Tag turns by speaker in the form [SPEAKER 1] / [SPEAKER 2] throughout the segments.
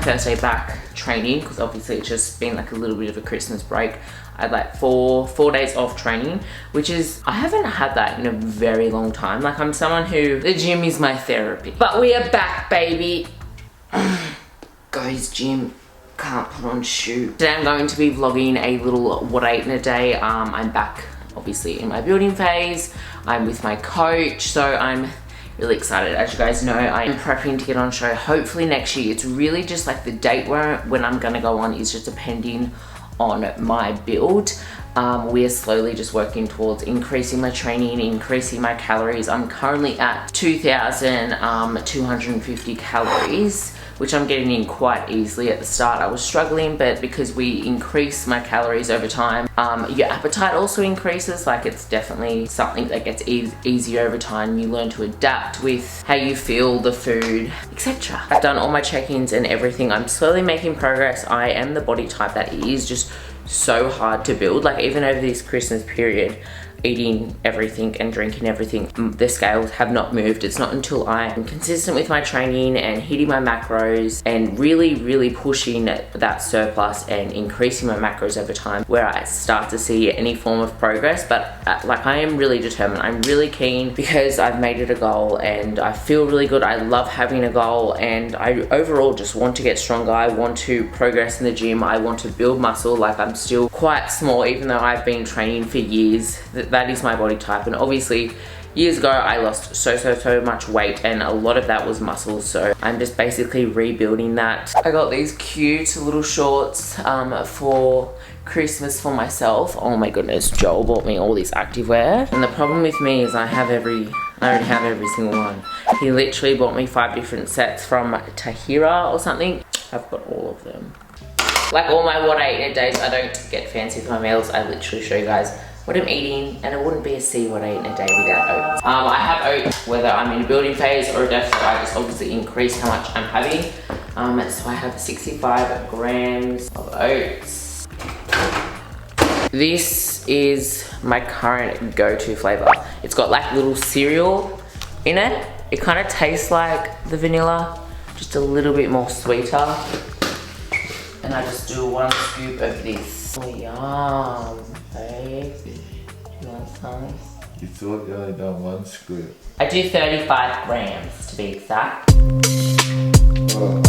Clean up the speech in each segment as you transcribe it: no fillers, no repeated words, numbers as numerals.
[SPEAKER 1] first day back training, because obviously it's just been like a little bit of a Christmas break. I had like four days off training, which is, I haven't had that in a very long time. Like, I'm someone who, the gym is my therapy. But we are back, baby. Goes gym, can't put on shoe. Today I'm going to be vlogging a little what I ate in a day. I'm back obviously in my building phase. I'm with my coach, so I'm really excited. As you guys know, I'm prepping to get on show hopefully next year. It's really just like the date when I'm gonna go on is just depending on my build. We are slowly just working towards increasing my training, increasing my calories. I'm currently at 2,250 calories, which I'm getting in quite easily. At the start I was struggling, but because we increase my calories over time, your appetite also increases. Like, it's definitely something that gets easier over time. You learn to adapt with how you feel, the food, etc. I've done all my check-ins and everything. I'm slowly making progress. I am the body type that is just so hard to build. Like, even over this Christmas period, eating everything and drinking everything, the scales have not moved. It's not until I am consistent with my training and hitting my macros and really pushing that surplus and increasing my macros over time where I start to see any form of progress. But like, I am really determined. I'm really keen because I've made it a goal and I feel really good. I love having a goal, and I overall just want to get stronger. I want to progress in the gym. I want to build muscle. Like, I'm still quite small, even though I've been training for years. That is my body type, and obviously years ago I lost so much weight, and a lot of that was muscle, so I'm just basically rebuilding that. I got these cute little shorts for Christmas for myself. Oh my goodness, Joel bought me all this activewear, and the problem with me is I already have every single one. He literally bought me 5 different sets from Tahira or something. I've got all of them. Like, all my what I eat in a days, I don't get fancy with my meals. I literally show you guys what I'm eating, and it wouldn't be a C what I eat in a day without oats. I have oats whether I'm in a building phase or a deficit. I just obviously increase how much I'm having. So I have 65 grams of oats. This is my current go-to flavor. It's got like little cereal in it. It kind of tastes like the vanilla, just a little bit more sweeter. And I just do 1 scoop of this. Oh, yum, babe. You want some?
[SPEAKER 2] You thought you only done 1 scoop.
[SPEAKER 1] I do 35 grams to be exact.
[SPEAKER 2] Oh.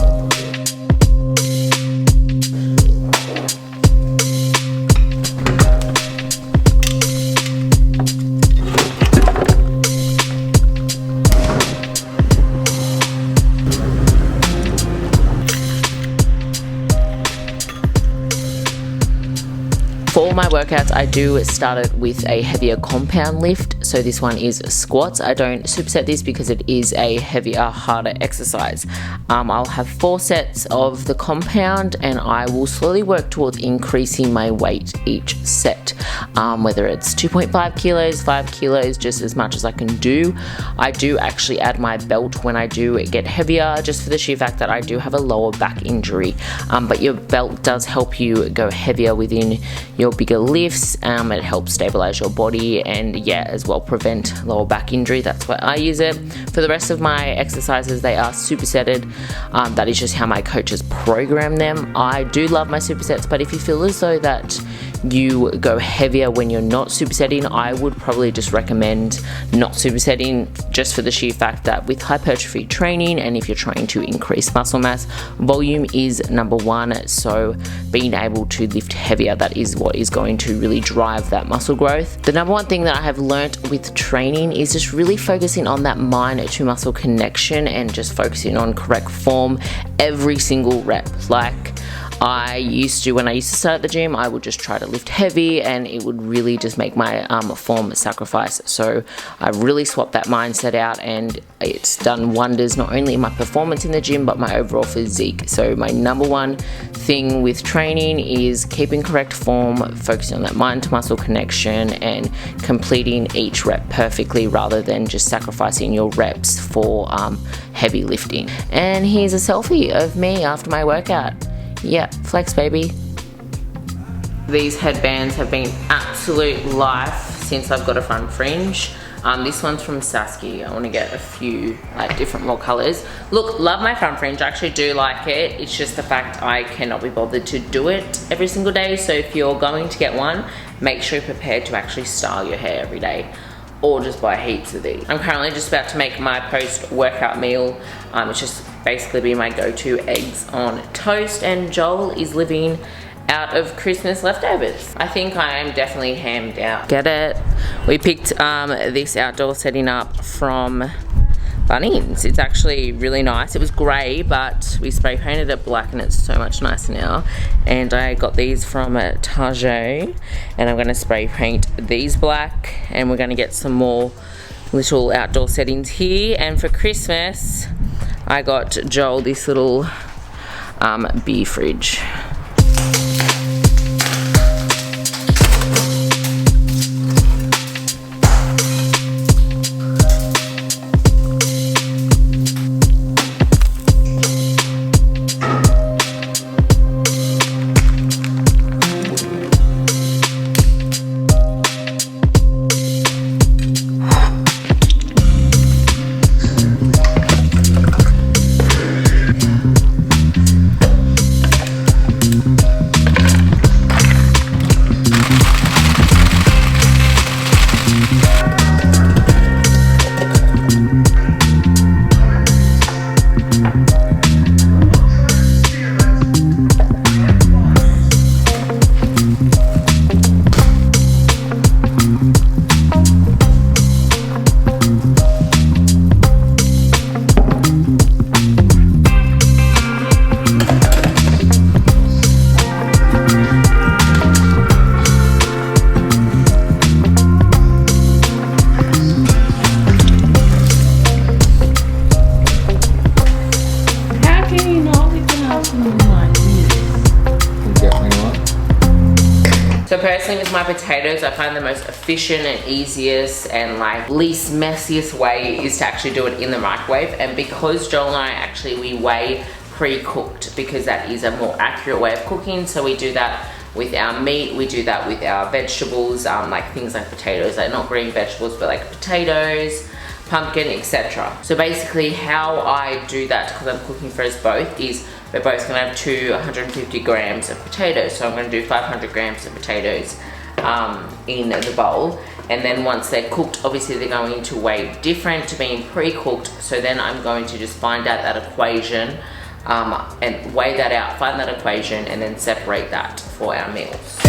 [SPEAKER 1] For all my workouts, I do start it with a heavier compound lift. So this one is squats. I don't superset this because it is a heavier, harder exercise. I'll have 4 sets of the compound, and I will slowly work towards increasing my weight each set. Whether it's 2.5 kilos, 5 kilos, just as much as I can do. I do actually add my belt when I do get heavier, just for the sheer fact that I do have a lower back injury. But your belt does help you go heavier within your bigger lifts. It helps stabilize your body, and yeah, as well prevent lower back injury. That's why I use it. For the rest of my exercises, they are supersetted. That is just how my coaches program them. I do love my supersets, but if you feel as though that you go heavier when you're not supersetting, I would probably just recommend not supersetting, just for the sheer fact that with hypertrophy training, and if you're trying to increase muscle mass, volume is number 1. So being able to lift heavier, that is what is going to really drive that muscle growth. The number 1 thing that I have learnt with training is just really focusing on that mind to muscle connection, and just focusing on correct form every single rep. Like, when I used to start at the gym, I would just try to lift heavy, and it would really just make my form sacrifice. So I really swapped that mindset out, and it's done wonders not only in my performance in the gym, but my overall physique. So my number 1 thing with training is keeping correct form, focusing on that mind to muscle connection, and completing each rep perfectly, rather than just sacrificing your reps for heavy lifting. And here's a selfie of me after my workout. Yeah, flex baby. These headbands have been absolute life since I've got a front fringe. This one's from Sasky. I want to get a few like different more colors. Look, love my front fringe. I actually do like it. It's just the fact I cannot be bothered to do it every single day. So if you're going to get one, make sure you're prepared to actually style your hair every day, or just buy heaps of these. I'm currently just about to make my post-workout meal. It's just basically be my go-to eggs on toast, and Joel is living out of Christmas leftovers. I think I am definitely hammed out. Get it? We picked this outdoor setting up from Bunnings. It's actually really nice. It was grey, but we spray painted it black and it's so much nicer now. And I got these from Target, and I'm going to spray paint these black, and we're going to get some more little outdoor settings here. And for Christmas, I got Joel this little beer fridge. So personally with my potatoes, I find the most efficient and easiest and like least messiest way is to actually do it in the microwave. And because Joel and I we weigh pre-cooked, because that is a more accurate way of cooking. So we do that with our meat, we do that with our vegetables, like things like potatoes, like not green vegetables, but like potatoes, pumpkin, etc. So basically how I do that, because I'm cooking for us both, is we're both gonna have 250 grams of potatoes. So I'm gonna do 500 grams of potatoes in the bowl. And then once they're cooked, obviously they're going to weigh different to being pre-cooked. So then I'm going to just find out that equation and weigh that out, find that equation, and then separate that for our meals.